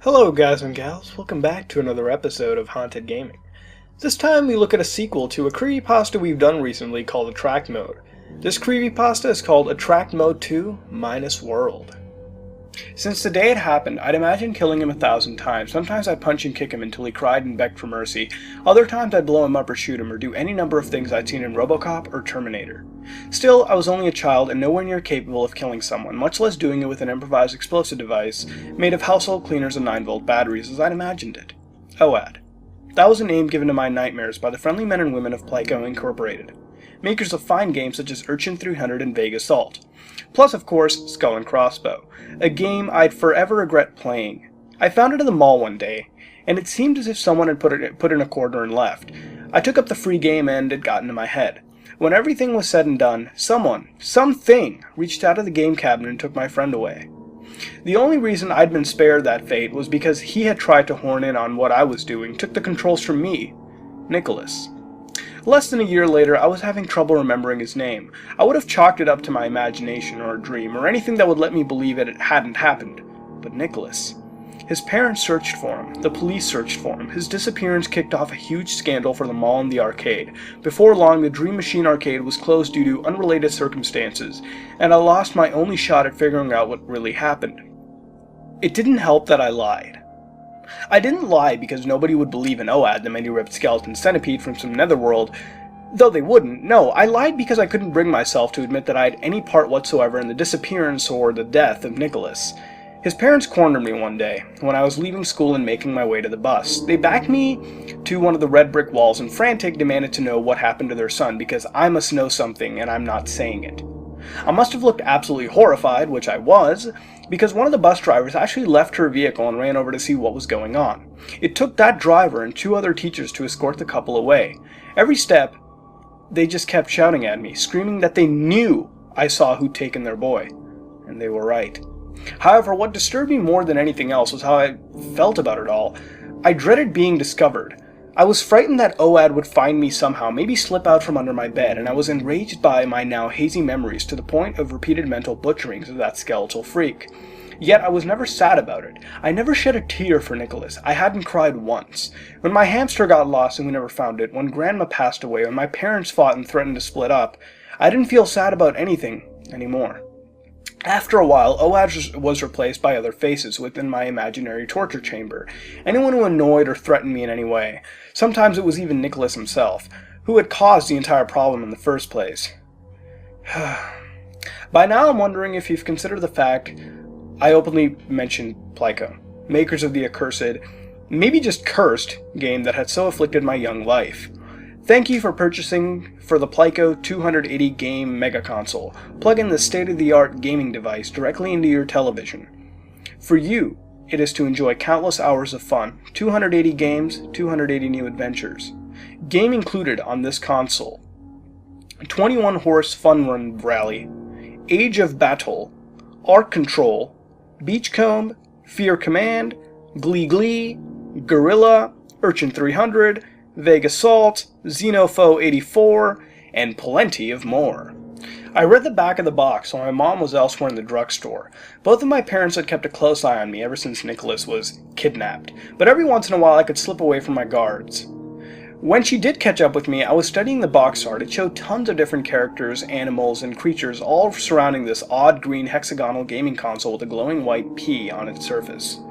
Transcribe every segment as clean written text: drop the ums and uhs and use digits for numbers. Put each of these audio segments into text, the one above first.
Hello guys and gals, welcome back to another episode of Haunted Gaming. This time we look at a sequel to a creepypasta we've done recently called Attract Mode. This creepypasta is called Attract Mode 2 - World. Since the day it happened, I'd imagine killing him 1,000 times. Sometimes I'd punch and kick him until he cried and begged for mercy. Other times I'd blow him up or shoot him or do any number of things I'd seen in RoboCop or Terminator. Still, I was only a child and nowhere near capable of killing someone, much less doing it with an improvised explosive device made of household cleaners and 9-volt batteries as I'd imagined it. OAD. That was a name given to my nightmares by the friendly men and women of Plyco Incorporated, makers of fine games such as Urchin 300 and Vague Assault. Plus, of course, Skull and Crossbow, a game I'd forever regret playing. I found it at the mall one day, and it seemed as if someone had put in a quarter and left. I took up the free game and it got into my head. When everything was said and done, something, reached out of the game cabinet and took my friend away. The only reason I'd been spared that fate was because he had tried to horn in on what I was doing, took the controls from me, Nicholas. Less than a year later, I was having trouble remembering his name. I would have chalked it up to my imagination or a dream, or anything that would let me believe it hadn't happened. But Nicholas. His parents searched for him. The police searched for him. His disappearance kicked off a huge scandal for the mall and the arcade. Before long, the Dream Machine arcade was closed due to unrelated circumstances, and I lost my only shot at figuring out what really happened. It didn't help that I lied. I didn't lie because nobody would believe in OAD, the many-ribbed skeleton centipede from some netherworld, though they wouldn't. No, I lied because I couldn't bring myself to admit that I had any part whatsoever in the disappearance or the death of Nicholas. His parents cornered me one day, when I was leaving school and making my way to the bus. They backed me to one of the red brick walls and frantic demanded to know what happened to their son because I must know something and I'm not saying it. I must have looked absolutely horrified, which I was, because one of the bus drivers actually left her vehicle and ran over to see what was going on. It took that driver and 2 other teachers to escort the couple away. Every step, they just kept shouting at me, screaming that they knew I saw who'd taken their boy. And they were right. However, what disturbed me more than anything else was how I felt about it all. I dreaded being discovered. I was frightened that OAD would find me somehow, maybe slip out from under my bed, and I was enraged by my now hazy memories to the point of repeated mental butcherings of that skeletal freak. Yet I was never sad about it. I never shed a tear for Nicholas. I hadn't cried once. When my hamster got lost and we never found it, when Grandma passed away, when my parents fought and threatened to split up, I didn't feel sad about anything anymore. After a while, OAD was replaced by other faces within my imaginary torture chamber. Anyone who annoyed or threatened me in any way. Sometimes it was even Nicholas himself, who had caused the entire problem in the first place. By now I'm wondering if you've considered the fact I openly mentioned Plyco, makers of the accursed, maybe just cursed, game that had so afflicted my young life. Thank you for purchasing for the Plyco 280 game mega console. Plug in the state-of-the-art gaming device directly into your television. For you, it is to enjoy countless hours of fun, 280 games, 280 new adventures. Game included on this console: 21-horse fun run rally, Age of Battle, Arc Control, Beachcomb, Fear Command, Glee, Gorilla, Urchin 300, Vague Assault, Xenophobe 84, and plenty of more. I read the back of the box while my mom was elsewhere in the drugstore. Both of my parents had kept a close eye on me ever since Nicholas was kidnapped, but every once in a while I could slip away from my guards. When she did catch up with me, I was studying the box art. It showed tons of different characters, animals, and creatures all surrounding this odd green hexagonal gaming console with a glowing white P on its surface.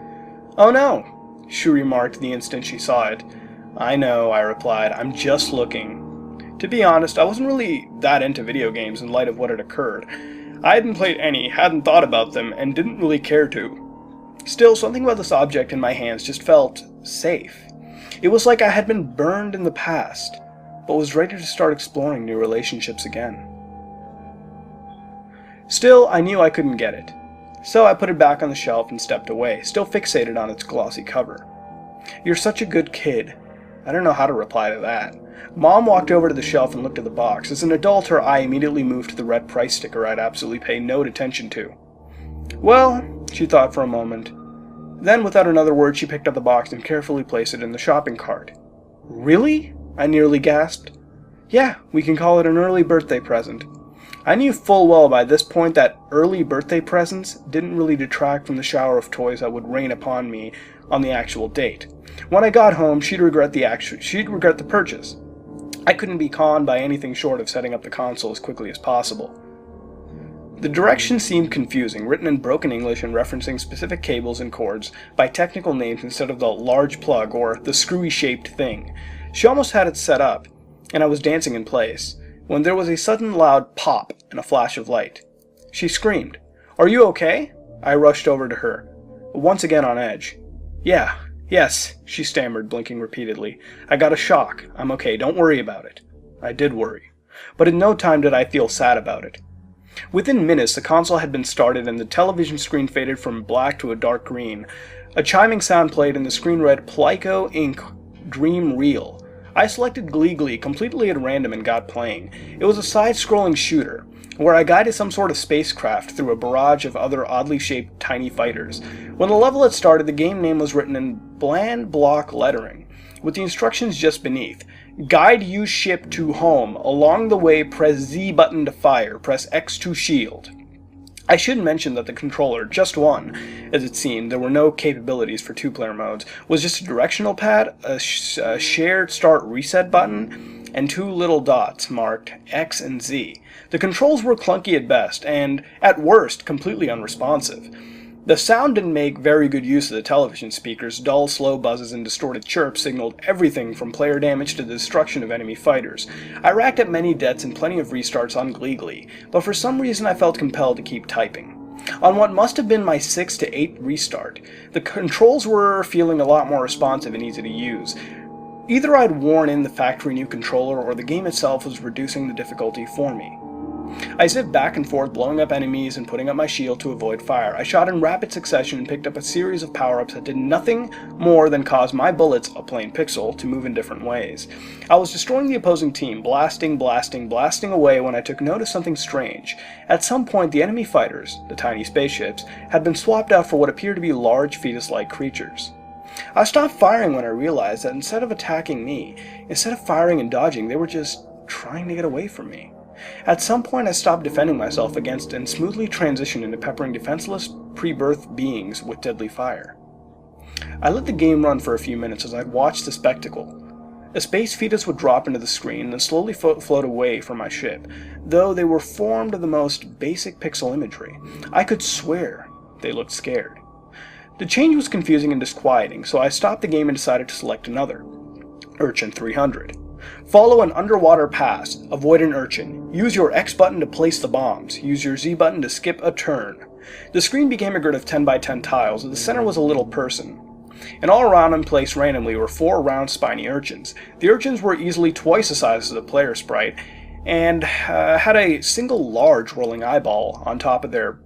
"Oh no," she remarked the instant she saw it. "I know," I replied. "I'm just looking." To be honest, I wasn't really that into video games in light of what had occurred. I hadn't played any, hadn't thought about them, and didn't really care to. Still, something about this object in my hands just felt safe. It was like I had been burned in the past, but was ready to start exploring new relationships again. Still, I knew I couldn't get it. So I put it back on the shelf and stepped away, still fixated on its glossy cover. "You're such a good kid." I don't know how to reply to that. Mom walked over to the shelf and looked at the box. As an adult, her eye immediately moved to the red price sticker I'd absolutely pay no attention to. "Well," she thought for a moment. Then, without another word, she picked up the box and carefully placed it in the shopping cart. "Really?" I nearly gasped. "Yeah, we can call it an early birthday present." I knew full well by this point that early birthday presents didn't really detract from the shower of toys that would rain upon me on the actual date. When I got home, she'd regret the purchase. I couldn't be conned by anything short of setting up the console as quickly as possible. The directions seemed confusing, written in broken English and referencing specific cables and cords by technical names instead of the large plug or the screwy-shaped thing. She almost had it set up, and I was dancing in place, when there was a sudden loud pop and a flash of light. She screamed, "Are you okay?" I rushed over to her, once again on edge. Yes, she stammered, blinking repeatedly. "I got a shock. I'm okay, don't worry about it." I did worry, but in no time did I feel sad about it. Within minutes, the console had been started and the television screen faded from black to a dark green. A chiming sound played and the screen read, "Plyco Inc. Dream Real." I selected Glee completely at random and got playing. It was a side-scrolling shooter, where I guided some sort of spacecraft through a barrage of other oddly shaped tiny fighters. When the level had started, the game name was written in bland block lettering, with the instructions just beneath. "Guide you ship to home. Along the way, press Z button to fire, press X to shield." I should mention that the controller, just one, as it seemed, there were no capabilities for two-player modes, was just a directional pad, a shared start reset button, and two little dots marked X and Z. The controls were clunky at best, and, at worst, completely unresponsive. The sound didn't make very good use of the television speakers. Dull, slow buzzes and distorted chirps signaled everything from player damage to the destruction of enemy fighters. I racked up many deaths and plenty of restarts on Glee, but for some reason I felt compelled to keep typing. On what must have been my 6th to 8th restart, the controls were feeling a lot more responsive and easy to use. Either I'd worn in the factory new controller or the game itself was reducing the difficulty for me. I zipped back and forth, blowing up enemies and putting up my shield to avoid fire. I shot in rapid succession and picked up a series of power-ups that did nothing more than cause my bullets, a plain pixel, to move in different ways. I was destroying the opposing team, blasting away when I took note of something strange. At some point, the enemy fighters, the tiny spaceships, had been swapped out for what appeared to be large fetus-like creatures. I stopped firing when I realized that instead of attacking me, instead of firing and dodging, they were just trying to get away from me. At some point I stopped defending myself against and smoothly transitioned into peppering defenseless pre-birth beings with deadly fire. I let the game run for a few minutes as I'd watched the spectacle. A space fetus would drop into the screen and then slowly float away from my ship, though they were formed of the most basic pixel imagery. I could swear they looked scared. The change was confusing and disquieting, so I stopped the game and decided to select another. Urchin 300. Follow an underwater pass. Avoid an urchin. Use your X button to place the bombs. Use your Z button to skip a turn. The screen became a grid of 10 by 10 tiles, and the center was a little person. And all around and placed randomly were 4 round spiny urchins. The urchins were easily twice the size of the player sprite, and had a single large rolling eyeball on top of their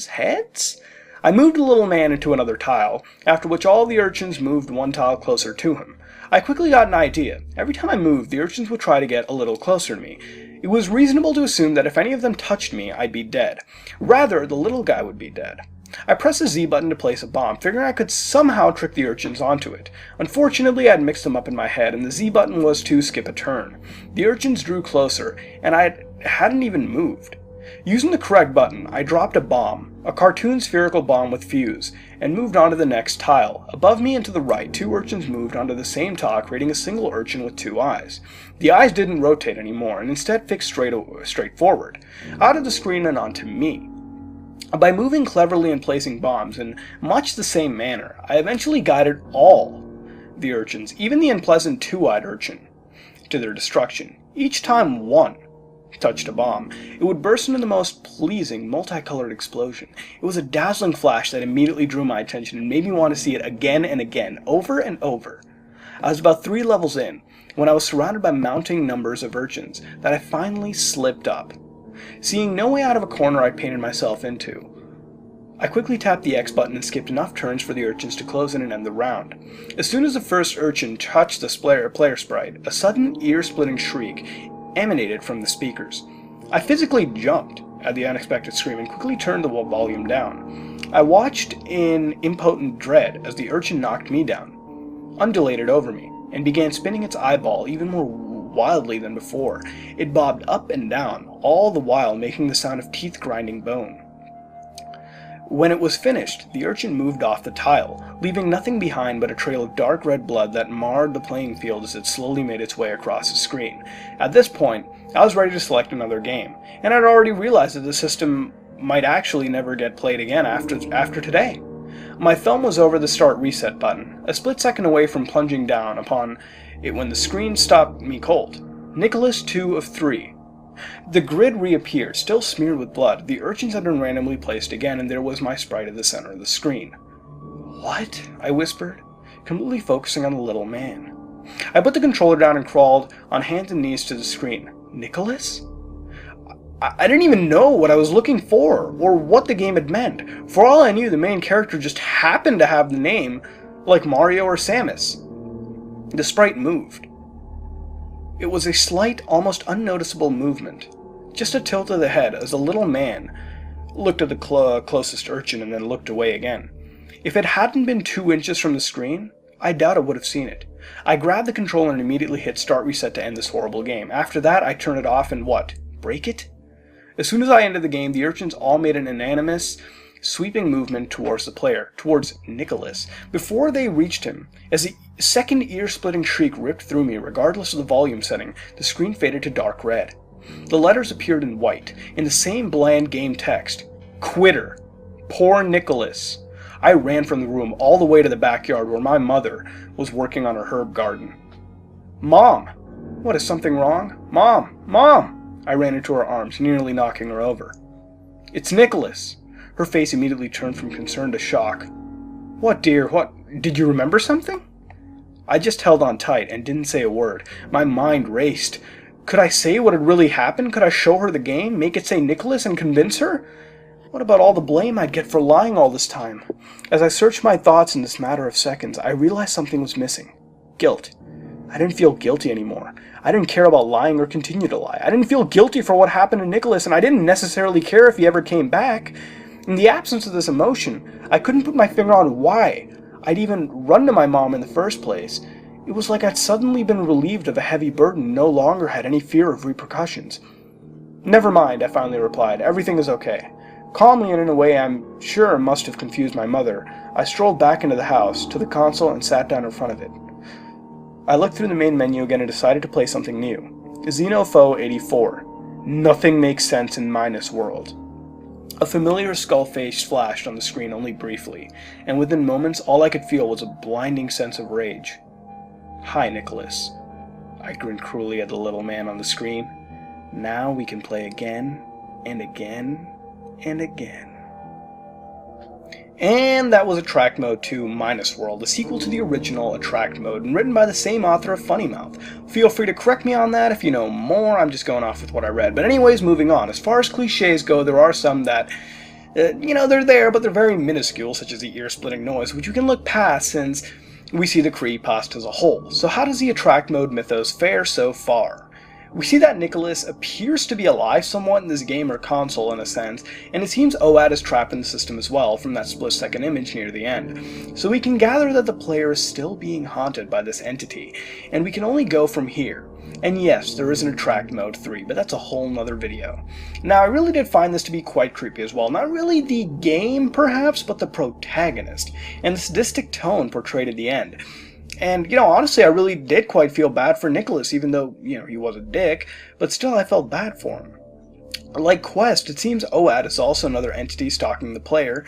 heads? I moved the little man into another tile, after which all the urchins moved one tile closer to him. I quickly got an idea. Every time I moved, the urchins would try to get a little closer to me. It was reasonable to assume that if any of them touched me, I'd be dead. Rather, the little guy would be dead. I pressed the Z button to place a bomb, figuring I could somehow trick the urchins onto it. Unfortunately, I'd mixed them up in my head, and the Z button was to skip a turn. The urchins drew closer, and I hadn't even moved. Using the correct button, I dropped a bomb, a cartoon spherical bomb with fuse, and moved on to the next tile. Above me and to the right, 2 urchins moved onto the same tile, creating a single urchin with 2 eyes. The eyes didn't rotate anymore, and instead fixed straight forward, out of the screen and onto me. By moving cleverly and placing bombs in much the same manner, I eventually guided all the urchins, even the unpleasant 2-eyed urchin, to their destruction. Each time one touched a bomb, it would burst into the most pleasing, multicolored explosion. It was a dazzling flash that immediately drew my attention and made me want to see it again and again, over and over. I was about 3 levels in, when I was surrounded by mounting numbers of urchins, that I finally slipped up. Seeing no way out of a corner I painted myself into, I quickly tapped the X button and skipped enough turns for the urchins to close in and end the round. As soon as the first urchin touched the player sprite, a sudden ear-splitting shriek emanated from the speakers. I physically jumped at the unexpected scream and quickly turned the volume down. I watched in impotent dread as the urchin knocked me down, undulated over me, and began spinning its eyeball even more wildly than before. It bobbed up and down, all the while making the sound of teeth grinding bone. When it was finished, the urchin moved off the tile, leaving nothing behind but a trail of dark red blood that marred the playing field as it slowly made its way across the screen. At this point, I was ready to select another game, and I'd already realized that the system might actually never get played again after today. My thumb was over the start reset button, a split second away from plunging down upon it when the screen stopped me cold. Nicholas 2 of 3. The grid reappeared, still smeared with blood. The urchins had been randomly placed again, and there was my sprite at the center of the screen. "What?" I whispered, completely focusing on the little man. I put the controller down and crawled on hands and knees to the screen. Nicholas? I didn't even know what I was looking for, or what the game had meant. For all I knew, the main character just happened to have the name, like Mario or Samus. The sprite moved. It was a slight, almost unnoticeable movement. Just a tilt of the head as the little man looked at the closest urchin and then looked away again. If it hadn't been 2 inches from the screen, I doubt I would have seen it. I grabbed the controller and immediately hit start reset to end this horrible game. After that, I turned it off and what? Break it? As soon as I ended the game, the urchins all made an unanimous, sweeping movement towards the player, towards Nicholas, before they reached him. As a second ear-splitting shriek ripped through me, regardless of the volume setting, the screen faded to dark red. The letters appeared in white, in the same bland game text. Quitter. Poor Nicholas. I ran from the room all the way to the backyard where my mother was working on her herb garden. "Mom! What, is something wrong? Mom! Mom!" I ran into her arms, nearly knocking her over. "It's Nicholas." Her face immediately turned from concern to shock. "What, dear? What? Did you remember something?" I just held on tight and didn't say a word. My mind raced. Could I say what had really happened? Could I show her the game, make it say Nicholas, and convince her? What about all the blame I'd get for lying all this time? As I searched my thoughts in this matter of seconds, I realized something was missing. Guilt. I didn't feel guilty anymore. I didn't care about lying or continue to lie. I didn't feel guilty for what happened to Nicholas, and I didn't necessarily care if he ever came back. In the absence of this emotion, I couldn't put my finger on why I'd even run to my mom in the first place. It was like I'd suddenly been relieved of a heavy burden and no longer had any fear of repercussions. "Never mind," I finally replied. "Everything is okay." Calmly and in a way I'm sure must have confused my mother, I strolled back into the house, to the console, and sat down in front of it. I looked through the main menu again and decided to play something new. Xenophoe 84. Nothing makes sense in Minus World. A familiar skull face flashed on the screen only briefly, and within moments all I could feel was a blinding sense of rage. "Hi, Nicholas." I grinned cruelly at the little man on the screen. "Now we can play again, and again, and again." And that was Attract Mode 2 Minus World, the sequel to the original Attract Mode, and written by the same author of Funny Mouth. Feel free to correct me on that if you know more. I'm just going off with what I read. But anyways, moving on. As far as cliches go, there are some that, they're there, but they're very minuscule, such as the ear-splitting noise, which you can look past since we see the creepypasta as a whole. So how does the Attract Mode mythos fare so far? We see that Nicholas appears to be alive somewhat in this game or console in a sense, and it seems OAD is trapped in the system as well from that split-second image near the end. So we can gather that the player is still being haunted by this entity, and we can only go from here. And yes, there is an Attract Mode 3, but that's a whole nother video. Now, I really did find this to be quite creepy as well. Not really the game, perhaps, but the protagonist, and the sadistic tone portrayed at the end. And, honestly, I really did quite feel bad for Nicholas, even though, he was a dick, but still I felt bad for him. Like Quest, it seems OAD is also another entity stalking the player,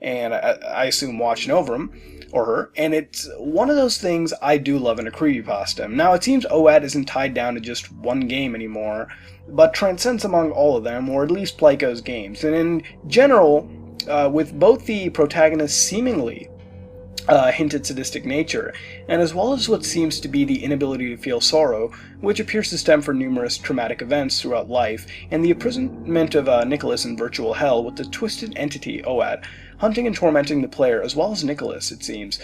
and I assume watching over him, or her, and it's one of those things I do love in a creepypasta. Now, it seems OAD isn't tied down to just one game anymore, but transcends among all of them, or at least Plyco's games. And in general, with both the protagonists seemingly hinted sadistic nature, and as well as what seems to be the inability to feel sorrow, which appears to stem from numerous traumatic events throughout life, and the imprisonment of Nicholas in virtual hell with the twisted entity OAD, hunting and tormenting the player as well as Nicholas, it seems.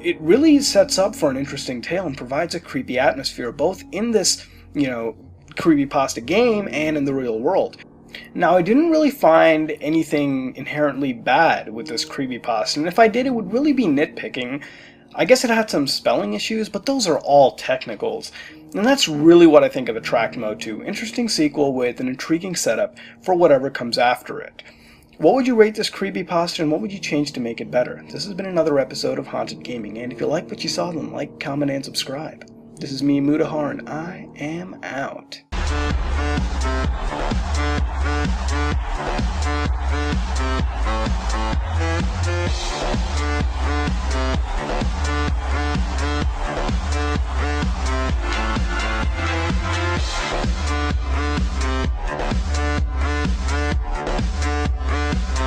It really sets up for an interesting tale and provides a creepy atmosphere both in this, creepypasta game and in the real world. Now, I didn't really find anything inherently bad with this creepypasta, and if I did, it would really be nitpicking. I guess it had some spelling issues, but those are all technicals. And that's really what I think of Attract Mode 2. Interesting sequel with an intriguing setup for whatever comes after it. What would you rate this creepypasta and what would you change to make it better? This has been another episode of Haunted Gaming, and if you like what you saw, then like, comment, and subscribe. This is me, Mudahar, and I am out.